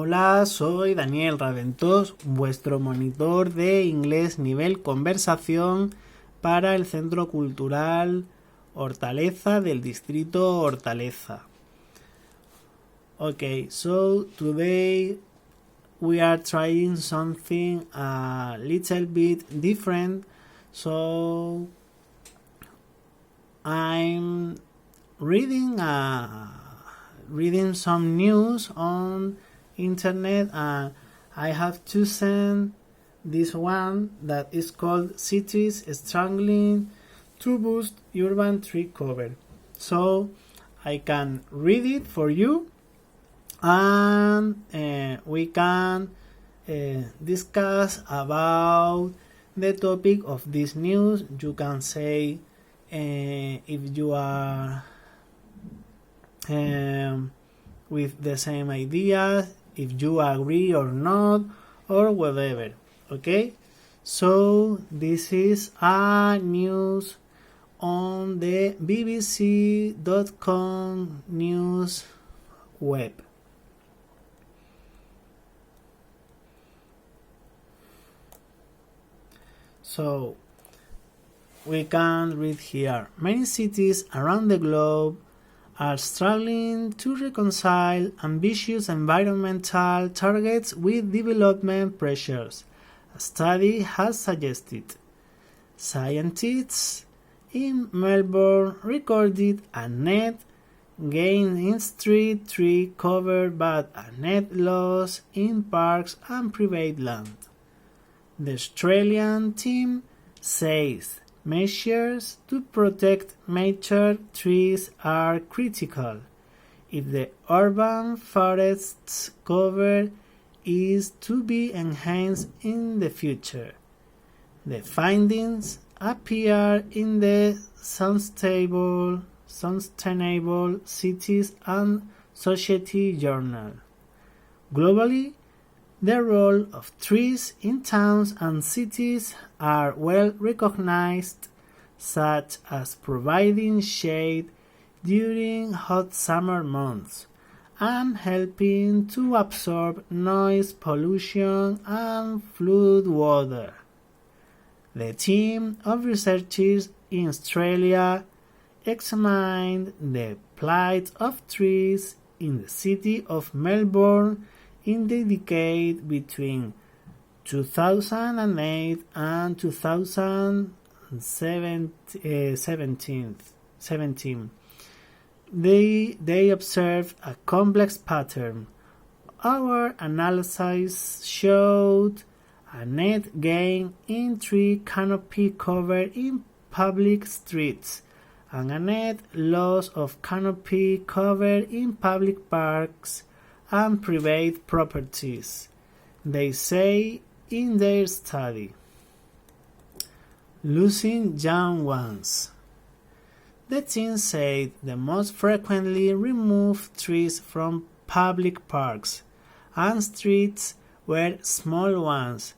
Hola, soy Daniel Raventós, vuestro monitor de inglés nivel Conversación para el Centro Cultural Hortaleza del Distrito Hortaleza. Okay, so today we are trying something a little bit different. So I'm reading some news on internet, and I have chosen this one that is called Cities Struggling to Boost Urban Tree Cover. So I can read it for you, and we can discuss about the topic of this news. You can say if you are with the same ideas, if you agree or not, or whatever. Okay, so this is a news on the bbc.com news web. So we can read here: many cities around the globe are struggling to reconcile ambitious environmental targets with development pressures, a study has suggested. Scientists in Melbourne recorded a net gain in street tree cover but a net loss in parks and private land. The Australian team says measures to protect mature trees are critical if the urban forest's cover is to be enhanced in the future. The findings appear in the Sustainable Cities and Society journal. Globally, the role of trees in towns and cities are well recognized, such as providing shade during hot summer months and helping to absorb noise pollution and flood water. The team of researchers in Australia examined the plight of trees in the city of Melbourne in the decade between 2008 and 2017. They observed a complex pattern. Our analysis showed a net gain in tree canopy cover in public streets and a net loss of canopy cover in public parks and private properties, they say in their study. Losing young ones. The team said the most frequently removed trees from public parks and streets were small ones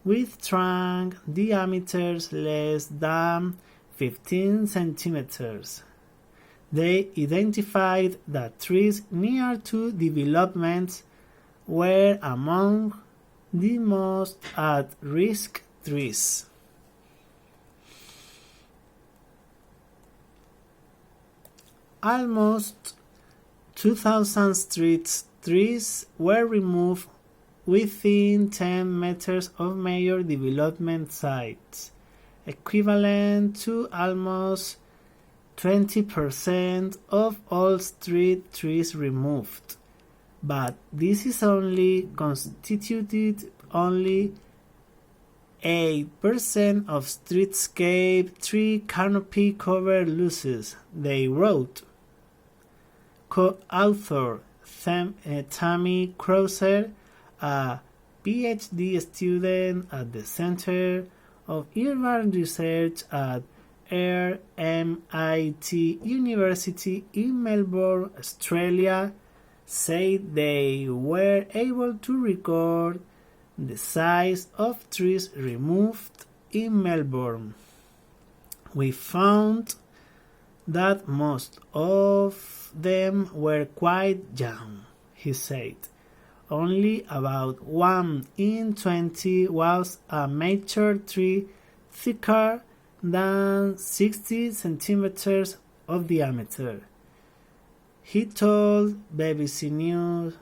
with trunk diameters less than 15 centimeters. They identified that trees near to developments were among the most at-risk trees. Almost 2,000 street trees were removed within 10 meters of major development sites, equivalent to almost 20% of all street trees removed, but this is only constituted only 8% of streetscape tree canopy cover losses, they wrote. Co-author Tammy Krauser, a PhD student at the Center of Urban Research at RMIT University in Melbourne, Australia, said they were able to record the size of trees removed in Melbourne. We found that most of them were quite young, he said. only about 1 in 20 was a mature tree thicker than 60 centimeters of diameter. He told BBC News,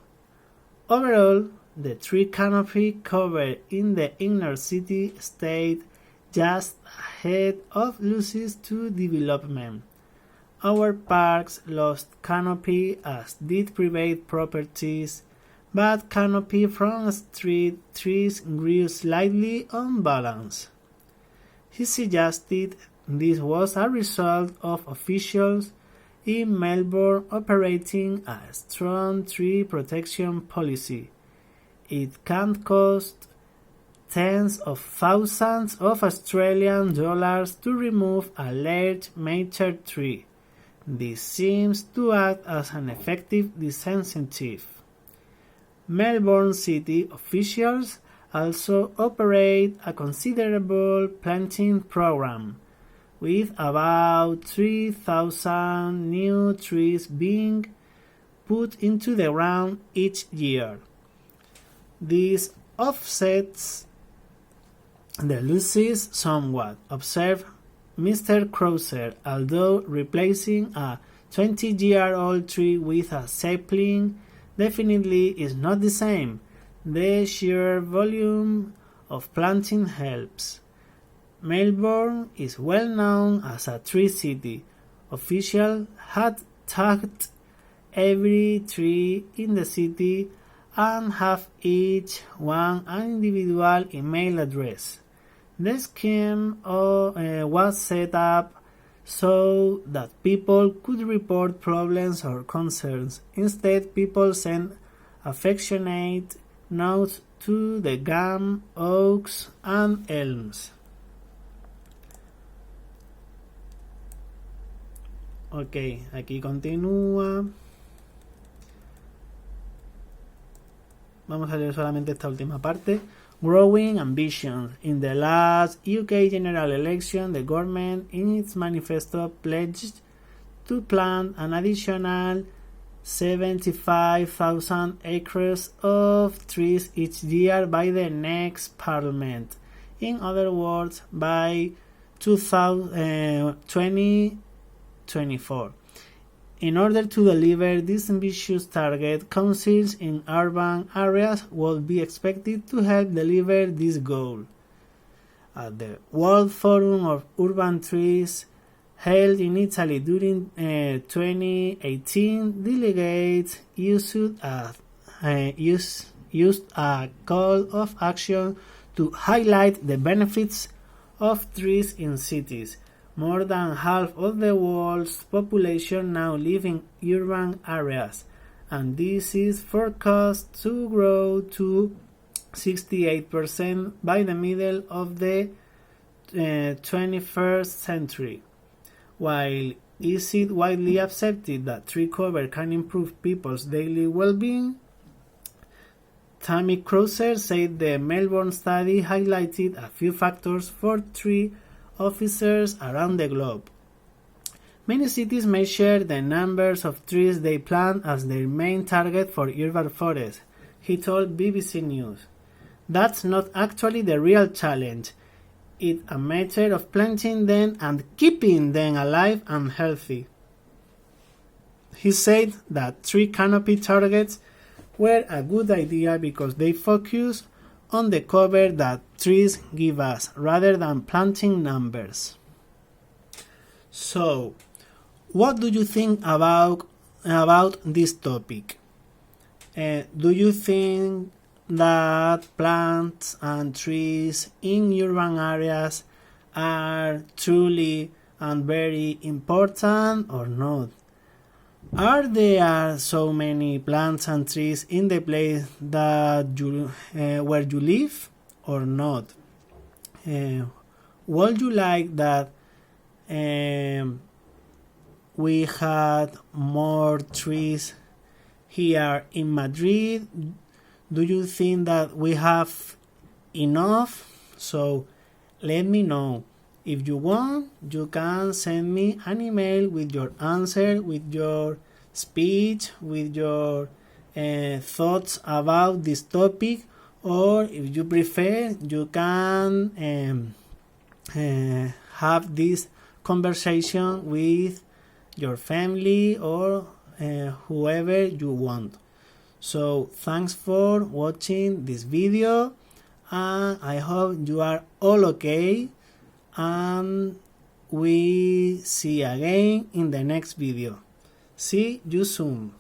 overall, the tree canopy cover in the inner city stayed just ahead of losses to development. Our parks lost canopy as did private properties, but canopy from street trees grew slightly unbalanced. He suggested this was a result of officials in Melbourne operating a strong tree protection policy. It can cost tens of thousands of Australian dollars to remove a large mature tree. This seems to act as an effective disincentive. Melbourne city officials also operate a considerable planting program, with about 3,000 new trees being put into the ground each year. This offsets the losses somewhat, observed Mr. Krauser, although replacing a 20-year-old tree with a sapling definitely is not the same. The sheer volume of planting helps. Melbourne is well known as a tree city. Officials had tagged every tree in the city and have each one an individual email address. The scheme was set up so that people could report problems or concerns. Instead, people sent affectionate notes to the gum, oaks, and elms. Ok, aquí continúa. Vamos a leer solamente esta última parte. Growing ambitions. In the last UK general election, the government in its manifesto pledged to plant an additional 75,000 acres of trees each year by the next parliament. In other words, by 2024. In order to deliver this ambitious target, councils in urban areas will be expected to help deliver this goal. At the World Forum of Urban Trees, held in Italy during 2018, delegates used a call of action to highlight the benefits of trees in cities. More than half of the world's population now live in urban areas, and this is forecast to grow to 68% by the middle of the 21st century. While is it widely accepted that tree cover can improve people's daily well-being? Tammy Krauser said the Melbourne study highlighted a few factors for tree officers around the globe. Many cities measure the numbers of trees they plant as their main target for urban forests, he told BBC News. That's not actually the real challenge. It's a matter of planting them and keeping them alive and healthy. He said that tree canopy targets were a good idea because they focus on the cover that trees give us rather than planting numbers. So, what do you think about this topic? Do you think that plants and trees in urban areas are truly and very important or not? Are there so many plants and trees in the place that where you live or not? Would you like that we had more trees here in Madrid? Do you think that we have enough? So let me know. If you want, you can send me an email with your answer, with your speech, with your thoughts about this topic, or if you prefer, you can have this conversation with your family or whoever you want. So thanks for watching this video, and I hope you are all okay, and we see again in the next video. See you soon.